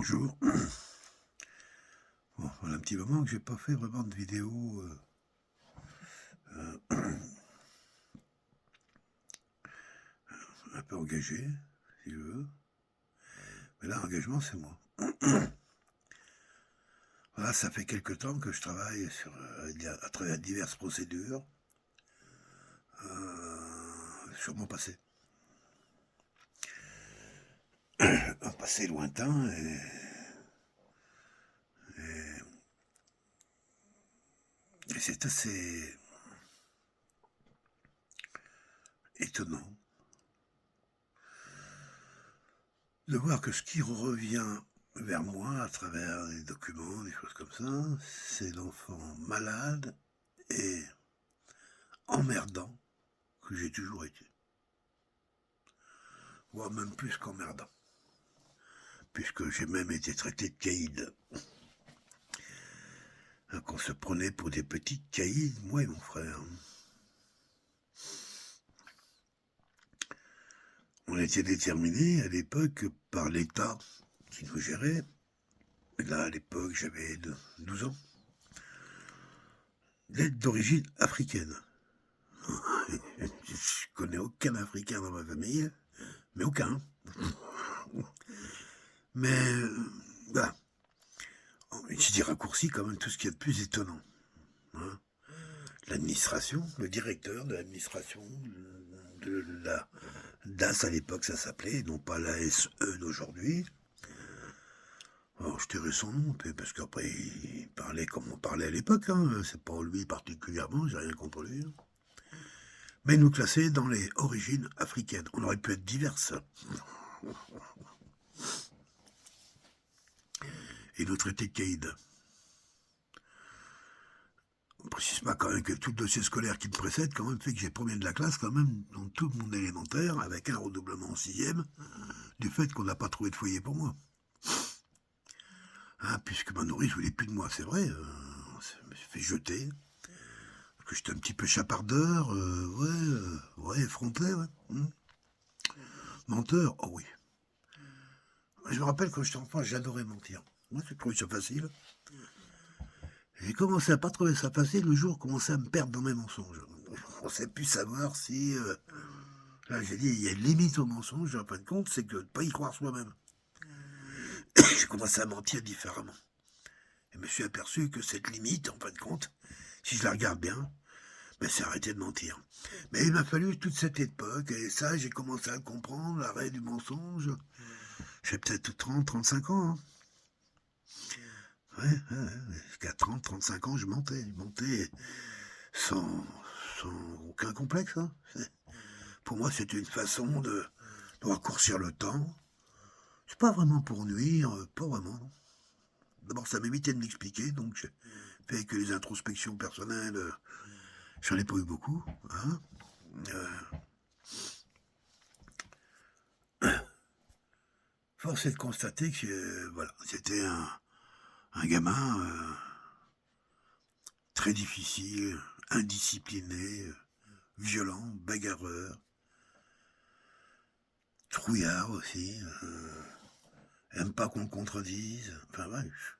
Bonjour. Bon, voilà un petit moment que j'ai pas fait vraiment de vidéo un peu engagée, si je veux. Mais là, engagement, c'est moi. Voilà, ça fait quelque temps que je travaille à travers diverses procédures sur mon passé. Un passé lointain et c'est assez étonnant de voir que ce qui revient vers moi à travers des documents, des choses comme ça, c'est l'enfant malade et emmerdant que j'ai toujours été. Voire même plus qu'emmerdant. Puisque j'ai même été traité de caïd. Qu'on se prenait pour des petits caïds, moi et mon frère. On était déterminés à l'époque par l'État qui nous gérait. Et là, à l'époque, j'avais 12 ans. D'être d'origine africaine. Je connais aucun Africain dans ma famille, mais aucun. Mais, voilà. J'ai dit raccourci quand même tout ce qu'il y a de plus étonnant. Hein, l'administration, le directeur de l'administration de la DAS à l'époque ça s'appelait, non pas la SE d'aujourd'hui. Alors je tairai son nom, parce qu'après il parlait comme on parlait à l'époque, hein. C'est pas lui particulièrement, j'ai rien contre lui. Mais il nous classait dans les origines africaines. On aurait pu être diverses. Et nous traiter de caïd. On précise pas quand même que tout le dossier scolaire qui me précède quand même fait que j'ai premier de la classe quand même dans tout mon élémentaire avec un redoublement en 6e du fait qu'on n'a pas trouvé de foyer pour moi. Hein, puisque ma nourrice voulait plus de moi, c'est vrai, je me suis fait jeter, parce que j'étais un petit peu chapardeur, effronté, ouais. Menteur, oh oui. Je me rappelle quand j'étais enfant, j'adorais mentir. Moi, j'ai trouvé ça facile. J'ai commencé à pas trouver ça facile le jour où j'ai commencé à me perdre dans mes mensonges. On ne sait plus savoir si... là, j'ai dit, il y a une limite au mensonge, en fin de compte, c'est que de ne pas y croire soi-même. J'ai commencé à mentir différemment. Et je me suis aperçu que cette limite, en fin de compte, si je la regarde bien, ben c'est arrêter de mentir. Mais il m'a fallu toute cette époque, et ça, j'ai commencé à comprendre, l'arrêt du mensonge. J'ai peut-être 30, 35 ans. Hein. Ouais, jusqu'à 30, 35 ans, je mentais sans aucun complexe. Hein. Pour moi, c'était une façon de raccourcir le temps. C'est pas vraiment pour nuire, pas vraiment. D'abord, ça m'évitait de m'expliquer, donc j'ai fait que les introspections personnelles, j'en ai pas eu beaucoup. Hein. Force est de constater que voilà, c'était un gamin très difficile, indiscipliné, violent, bagarreur, trouillard aussi, aime pas qu'on le contredise, enfin bref.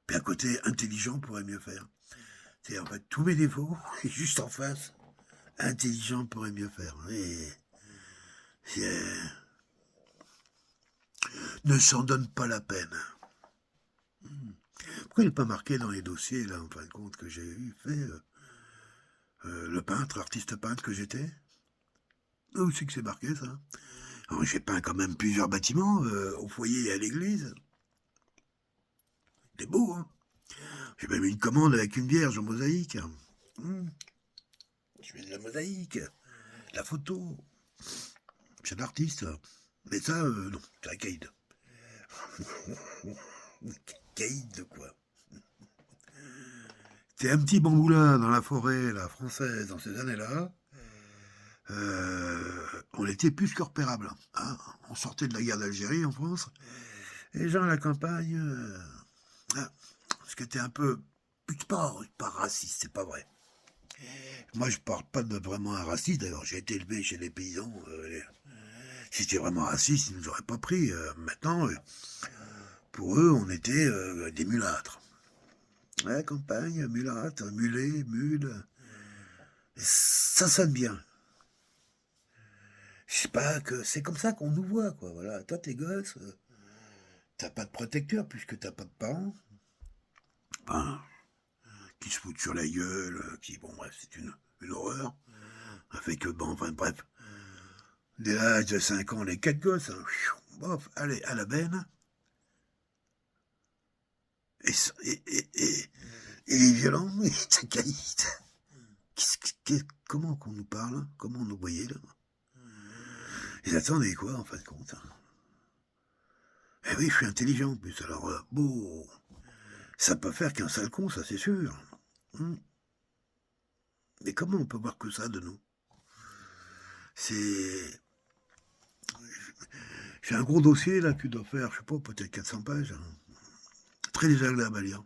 Puis à côté, intelligent pourrait mieux faire. C'est en fait tous mes défauts, et juste en face, intelligent pourrait mieux faire. Et ne s'en donne pas la peine. Pourquoi il n'est pas marqué dans les dossiers, là, en fin de compte, que j'ai eu fait le peintre, l'artiste peintre que j'étais? Où c'est que c'est marqué, ça? Alors, j'ai peint quand même plusieurs bâtiments, au foyer et à l'église. C'est beau, hein? J'ai même eu une commande avec une vierge en mosaïque. Je fais de la mosaïque, la photo. C'est l'artiste. Mais ça, non, c'est un caïd. Caïd de quoi? C'était un petit bamboulin dans la forêt, la française, dans ces années-là. On était plus que repérable. Hein. On sortait de la guerre d'Algérie en France. Et les gens à la campagne, ce qui était un peu... pas raciste, c'est pas vrai. Moi, je parle pas de vraiment un raciste, d'ailleurs. J'ai été élevé chez les paysans. Si c'était vraiment raciste, ils ne nous auraient pas pris. Maintenant, pour eux, on était des mulâtres. Ouais, campagne, mulâtre, mulet, mule. Et ça sonne bien. Je sais pas, que c'est comme ça qu'on nous voit, quoi. Voilà, toi, tes gosses, t'as pas de protecteur puisque t'as pas de parents. Ben, qui se foutent sur la gueule, qui, bon, bref, c'est une horreur. Fait que, bon, enfin, bref. Dès l'âge de 5 ans, les 4 gosses, hein, bof, allez, à la benne. Et, et les violents, ils caïd. Comment qu'on nous parle? Comment on nous voyait, là? Ils attendaient quoi, en fin de compte? Eh oui, je suis intelligent, en plus, alors, bon, ça peut faire qu'un sale con, ça, c'est sûr. Mais comment on peut voir que ça de nous? C'est... J'ai un gros dossier, là, qui doit faire, je sais pas, peut-être 400 pages. Hein. Très désagréable à lire,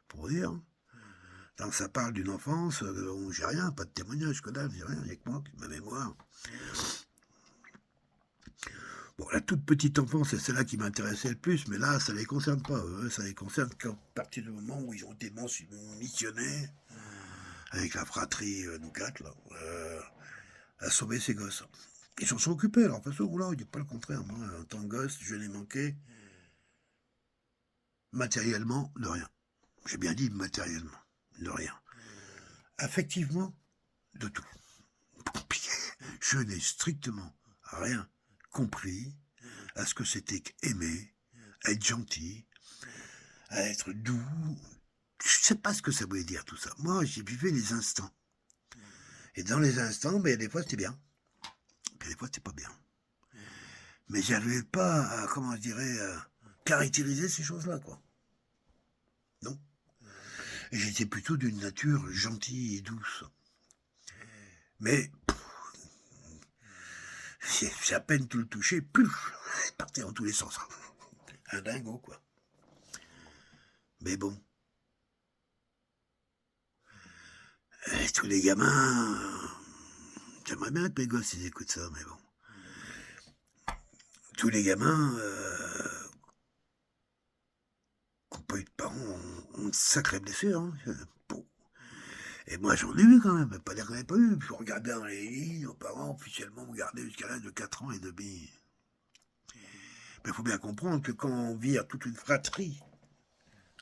pour dire. Donc ça parle d'une enfance où j'ai rien, pas de témoignage, que dalle, j'ai rien, il n'y a que moi, ma mémoire. Bon, la toute petite enfance, c'est celle-là qui m'intéressait le plus, mais là, ça ne les concerne pas. Ça les concerne qu'à partir du moment où ils ont été missionnés, avec la fratrie, nous quatre, là, à sauver ces gosses. Ils s'en sont occupés, alors, de toute façon, là, il n'y a pas le contraire. Moi, en tant que gosse, je n'ai manqué matériellement de rien. J'ai bien dit matériellement, de rien. Affectivement, de tout. Je n'ai strictement rien compris à ce que c'était qu'aimer, être gentil, à être doux. Je ne sais pas ce que ça voulait dire tout ça. Moi, j'ai vécu les instants. Et dans les instants, ben, des fois c'était bien. Puis des fois c'était pas bien. Mais j'arrivais pas à, comment je dirais, à caractériser ces choses-là, quoi. Non. Et j'étais plutôt d'une nature gentille et douce. Mais c'est à peine tout le toucher, plus il partait en tous les sens. Un dingo, quoi. Mais bon. Et tous les gamins... J'aimerais bien que mes gosses ils écoutent ça, mais bon. Tous les gamins qui n'ont pas eu de parents ont une sacrée blessure. Hein. Bon. Et moi j'en ai eu quand même, pas dire que j'en ai pas eu. Puis on regardait dans les lits, nos parents officiellement me gardaient jusqu'à l'âge de 4 ans et demi. Mais il faut bien comprendre que quand on vire toute une fratrie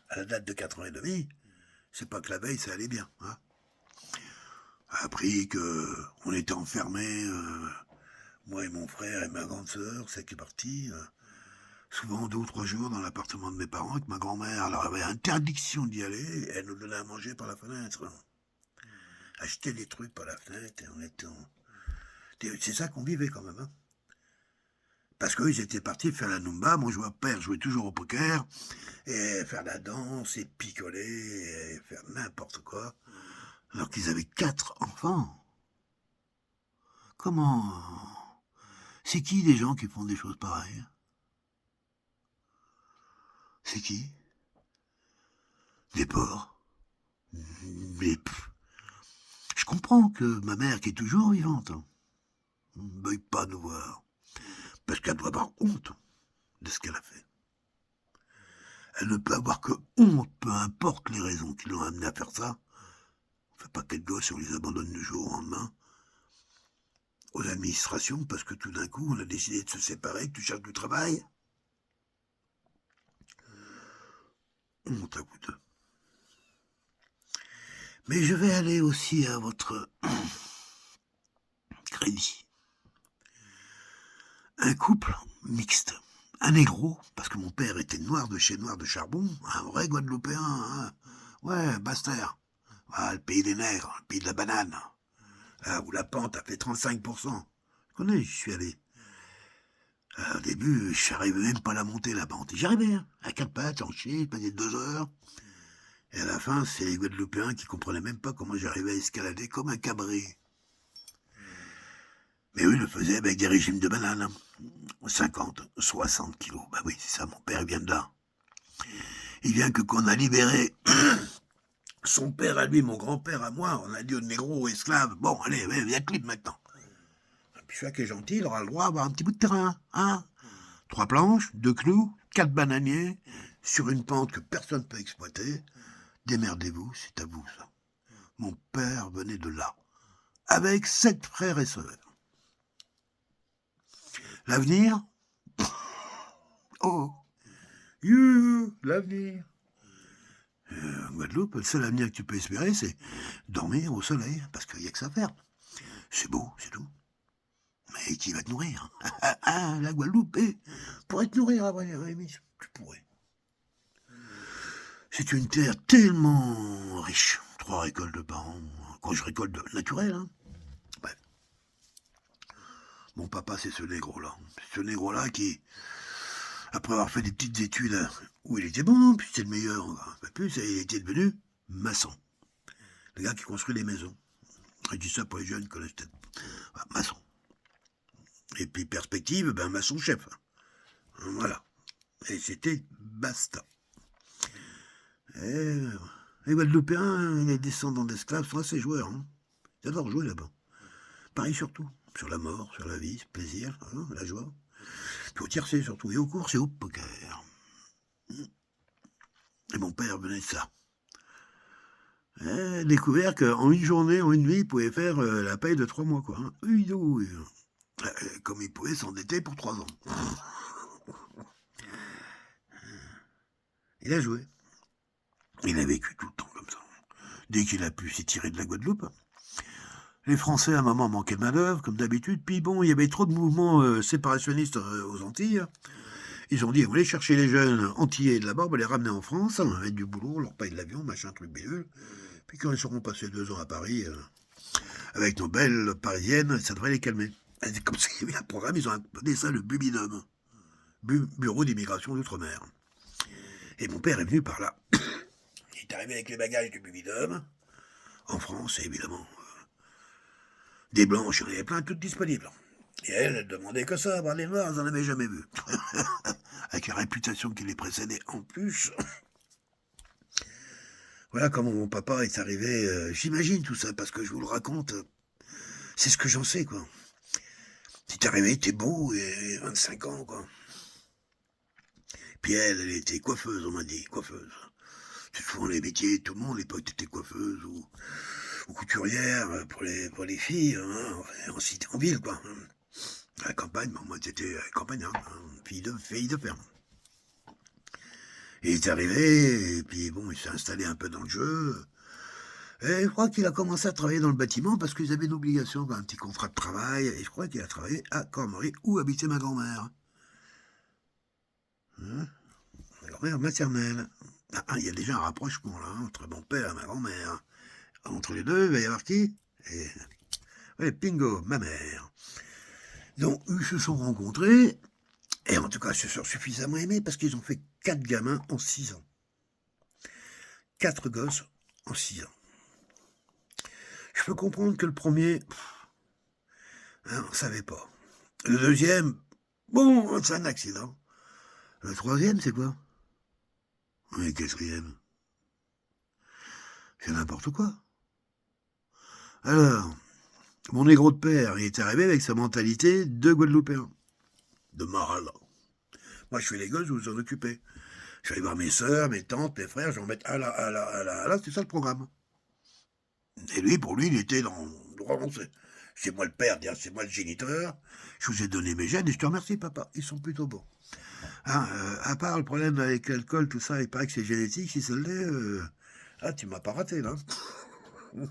à la date de 4 ans et demi, c'est pas que la veille ça allait bien. Hein. Appris qu'on était enfermés, moi et mon frère et ma grande sœur, c'est qui est partie, souvent 2 ou 3 jours dans l'appartement de mes parents, avec ma grand-mère. Alors elle avait interdiction d'y aller, et elle nous donnait à manger par la fenêtre. Acheter des trucs par la fenêtre, et on était C'est ça qu'on vivait quand même. Hein. Parce qu'eux, ils étaient partis faire la Numba, mon père jouait toujours au poker, et faire la danse, et picoler, et faire n'importe quoi. Alors qu'ils avaient 4 enfants. Comment... C'est qui les gens qui font des choses pareilles? C'est qui? Des porcs. Mais... Je comprends que ma mère, qui est toujours vivante, ne veuille pas nous voir. Parce qu'elle doit avoir honte de ce qu'elle a fait. Elle ne peut avoir que honte, peu importe les raisons qui l'ont amené à faire ça. On ne fait pas qu'elle gosse, on les abandonne du jour au lendemain aux administrations parce que tout d'un coup on a décidé de se séparer, que tu cherches du travail. Honte à vous deux. Mais je vais aller aussi à votre crédit. Un couple mixte. Un négro, parce que mon père était noir de chez noir de charbon, un vrai Guadeloupéen, hein. Ouais, Bastère. Ah, le pays des nègres, le pays de la banane. Ah, où la pente a fait 35%. Je connais, j'y suis allé. Au début, je n'arrivais même pas à la monter, la pente. J'y arrivais, hein, à 4 pattes, en chien, je passais 2 heures. Et à la fin, c'est les Guadeloupéens qui comprenaient même pas comment j'arrivais à escalader comme un cabré. Mais eux, ils le faisaient avec des régimes de bananes. 50, 60 kilos. Bah oui, c'est ça, mon père, il vient de là. Il vient que qu'on a libéré son père à lui, mon grand-père à moi, on a dit aux négros, aux esclaves, bon, allez, viens clip maintenant. Puis celui qui est gentil, il aura le droit à avoir un petit bout de terrain. Hein, 3 planches, 2 clous, 4 bananiers, sur une pente que personne ne peut exploiter. Démerdez-vous, c'est à vous ça. Mon père venait de là, avec 7 frères et sœurs. L'avenir? Oh, l'avenir. Guadeloupe, le seul avenir que tu peux espérer, c'est dormir au soleil, parce qu'il n'y a que ça à faire. C'est beau, c'est tout. Mais qui va te nourrir? La Guadeloupe, pourrait te nourrir, Rémi, tu pourrais. C'est une terre tellement riche. 3 récoltes par an. Quand je récolte naturel, hein. Bref. Mon papa, c'est ce négro-là. C'est ce négro-là qui, après avoir fait des petites études où il était bon, puis c'était le meilleur, pas plus, et il était devenu maçon. Le gars qui construit les maisons. Je dis ça pour les jeunes qui connaissent peut-être. Maçon. Et puis perspective, maçon-chef. Voilà. Et c'était basta. Et les Guadeloupéens, les descendants d'esclaves sont assez joueurs. Hein. Ils adorent jouer là-bas. Pareil surtout. Sur la mort, sur la vie, le plaisir, hein, la joie. Puis au tiercé surtout. Et aux courses et au poker. Et mon père venait de ça. Et découvert qu'en une journée, en une nuit, il pouvait faire la paye de 3 mois, quoi. Hein. Oui. Comme il pouvait s'endetter pour 3 ans. Il a joué. Il a vécu tout le temps comme ça. Dès qu'il a pu s'y tirer de la Guadeloupe. Les Français, à un moment, manquaient de main-d'œuvre, comme d'habitude. Puis bon, il y avait trop de mouvements séparationnistes aux Antilles. Ils ont dit, on va aller chercher les jeunes antillais de là-bas, on va les ramener en France, on va mettre du boulot, on leur paye l'avion, machin, truc bidule. Puis quand ils seront passés 2 ans à Paris, avec nos belles parisiennes, ça devrait les calmer. Et comme ça, il y avait un programme, ils ont appelé ça le Bubidum. Bureau d'immigration d'outre-mer. Et mon père est venu par là. Il est arrivé avec les bagages du Bubidum, en France, et évidemment, des blanches, il y en avait plein, toutes disponibles. Et elle demandait que ça, les noirs, ils n'en avaient jamais vu. Avec la réputation qui les précédait en plus. Voilà comment mon papa est arrivé. J'imagine tout ça, parce que je vous le raconte. C'est ce que j'en sais, quoi. C'est arrivé, t'es beau, et 25 ans, quoi. Puis elle était coiffeuse, on m'a dit, coiffeuse. C'est souvent les métiers, tout le monde, à l'époque, était coiffeuse ou couturière pour les filles, hein, en ville, quoi. À la campagne, moi, j'étais campagnard, fille de ferme. Il est arrivé, et puis bon, il s'est installé un peu dans le jeu. Et je crois qu'il a commencé à travailler dans le bâtiment parce qu'ils avaient une obligation, un petit contrat de travail, et je crois qu'il a travaillé à Cormery, où habitait ma grand-mère. Hein, ma grand-mère maternelle. Il y a déjà un rapprochement, là, entre mon père et ma grand-mère. Entre les deux, il va y avoir qui? Ouais, Pingo, ma mère. Donc, ils se sont rencontrés, et en tout cas, ils se sont suffisamment aimés parce qu'ils ont fait 4 gamins en 6 ans. 4 gosses en 6 ans. Je peux comprendre que le premier, on ne savait pas. Le deuxième, bon, c'est un accident. Le troisième, c'est quoi? Et le quatrième, c'est n'importe quoi. Alors, mon négro de père, il est arrivé avec sa mentalité de Guadeloupéen, de Maral. Moi, je fais les gosses, vous vous en occupez. Je vais aller voir mes sœurs, mes tantes, mes frères, je vais en mettre à là, c'est ça le programme. Et lui, pour lui, il était dans le droit lancé. C'est moi le père, c'est moi le géniteur. Je vous ai donné mes gènes et je te remercie, papa. Ils sont plutôt beaux. Hein, à part le problème avec l'alcool, tout ça, il paraît que c'est génétique. Si ça l'est, tu m'as pas raté, là. Bon.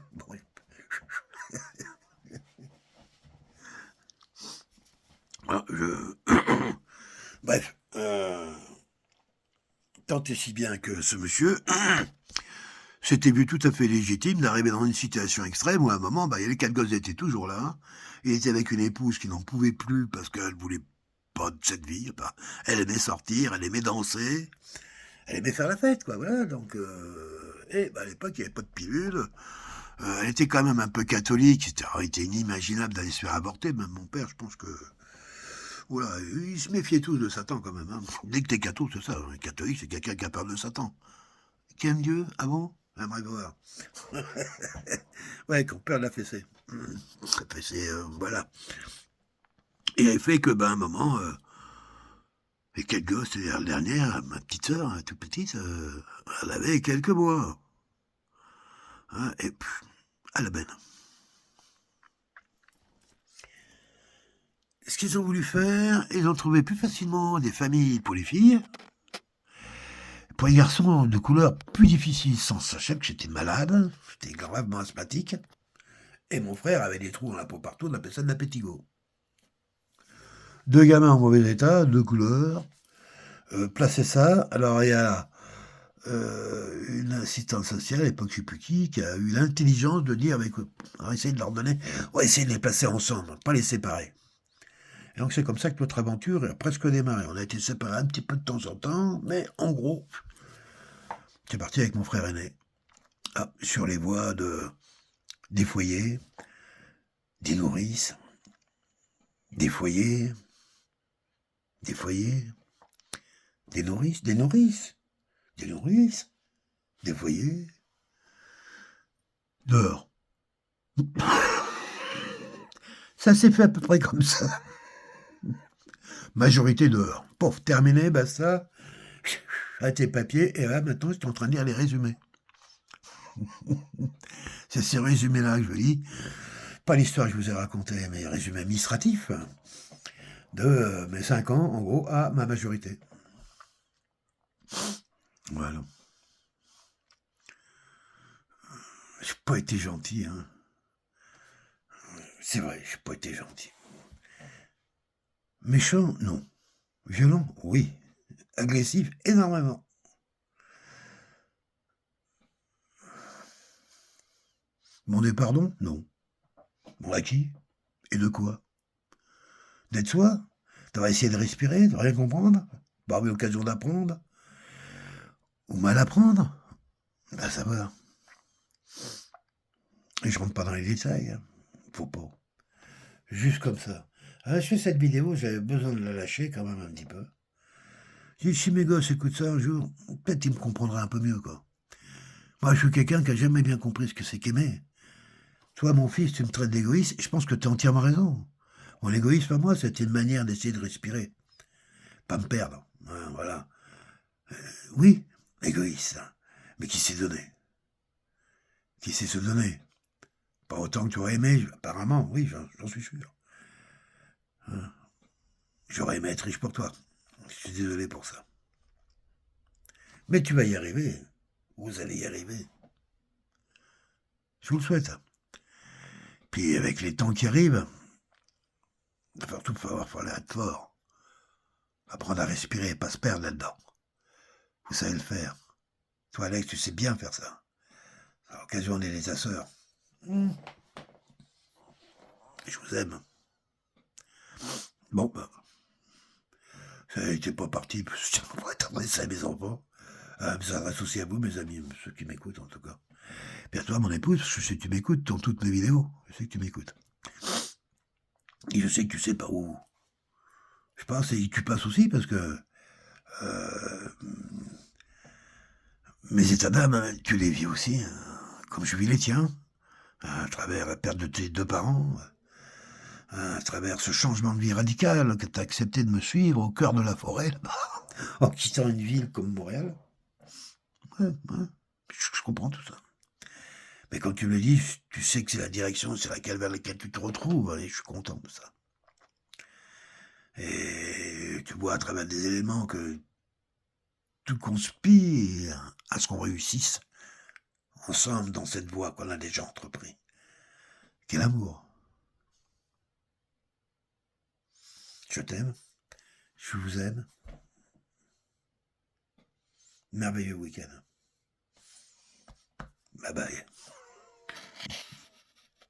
Bref. Tant et si bien que ce monsieur s'était vu tout à fait légitime d'arriver dans une situation extrême où à un moment, les 4 gosses étaient toujours là. Il était avec une épouse qui n'en pouvait plus parce qu'elle voulait pas de cette vie. Elle aimait sortir, elle aimait danser, elle aimait faire la fête, quoi. Voilà. Donc, à l'époque, il n'y avait pas de pilule. Elle était quand même un peu catholique. C'était inimaginable d'aller se faire avorter. Même mon père, je pense que... Voilà, ils se méfiaient tous de Satan quand même. Hein. Dès que t'es catho, c'est ça. Un catholique, c'est quelqu'un qui a peur de Satan. Qui aime Dieu? Ah bon? J'aimerais voir. Ouais, qu'on perd la fessée. La fessée, voilà. Et elle fait que, ben, à un moment, et quel gosse, c'est-à-dire la dernière, ma petite sœur, toute petite, elle avait quelques mois. Hein, et à la benne. Ce qu'ils ont voulu faire, ils ont trouvé plus facilement des familles pour les filles. Pour les garçons, de couleur plus difficile, sans sachant que j'étais malade, j'étais gravement asthmatique, et mon frère avait des trous dans la peau partout, on appelait ça de la pétigo. Deux gamins en mauvais état, deux couleurs, placer ça, alors il y a une assistante sociale, à l'époque je ne sais plus qui a eu l'intelligence de dire, on va essayer de leur donner, on va essayer de les placer ensemble, pas les séparer. Et donc c'est comme ça que notre aventure a presque démarré. On a été séparés un petit peu de temps en temps, mais en gros, c'est parti avec mon frère aîné. Sur les voies des foyers, des nourrices, des foyers, des foyers, des nourrices, des nourrices, des nourrices, des foyers, dehors. Ça s'est fait à peu près comme ça. Majorité dehors. Pouf, terminé, basta. À tes papiers, et là, maintenant, je suis en train de lire les résumés. C'est ces résumés-là que je lis. Pas l'histoire que je vous ai racontée, mais les résumés administratifs de mes 5 ans, en gros, à ma majorité. Voilà. J'ai pas été gentil, hein. C'est vrai, j'ai pas été gentil. Méchant, non. Violent, oui. Agressif, énormément. Demander pardon, non. Bon, à qui? Et de quoi? D'être soi? D'avoir essayé de respirer, de rien comprendre? Pas eu l'occasion d'apprendre? Ou mal apprendre? Ben ça va. Et je rentre pas dans les détails, hein. Faut pas. Juste comme ça. Je fais cette vidéo, j'avais besoin de la lâcher quand même un petit peu. Si mes gosses écoutent ça un jour, peut-être ils me comprendraient un peu mieux, quoi. Moi, je suis quelqu'un qui a jamais bien compris ce que c'est qu'aimer. Toi, mon fils, tu me traites d'égoïste, et je pense que tu as entièrement raison. Mon égoïsme à moi, c'était une manière d'essayer de respirer. Pas me perdre. Hein, voilà. Oui, égoïste. Hein, mais qui s'est donné? Qui sait se donner? Pas autant que tu aurais aimé, apparemment, oui, j'en suis sûr. Hein, j'aurais aimé être riche pour toi. Je suis désolé pour ça. Mais tu vas y arriver. Vous allez y arriver. Je vous le souhaite. Puis avec les temps qui arrivent, surtout il faut falloir être fort. Apprendre à respirer et pas se perdre là-dedans. Vous savez le faire. Toi, Alex, tu sais bien faire ça. À l'occasion, on est les sœurs. Je vous aime. Bon, bah, ça n'était pas parti, parce que je pourrais t'adresser à mes enfants. Ça s'adresse aussi à vous, mes amis, ceux qui m'écoutent en tout cas. Puis à toi, mon épouse, parce que je sais que tu m'écoutes dans toutes mes vidéos. Je sais que tu m'écoutes. Et je sais que tu sais par où je passe et tu passes aussi, parce que mes états d'âme, tu les vis aussi, comme je vis les tiens, à travers la perte de tes deux parents, à travers ce changement de vie radical que tu as accepté de me suivre au cœur de la forêt, là-bas, en quittant une ville comme Montréal. Ouais, je comprends tout ça. Mais quand tu me le dis, tu sais que c'est la direction vers laquelle tu te retrouves, et je suis content de ça. Et tu vois à travers des éléments que tout conspire à ce qu'on réussisse ensemble dans cette voie qu'on a déjà entrepris. Quel amour. Je t'aime. Je vous aime. Merveilleux week-end. Bye bye.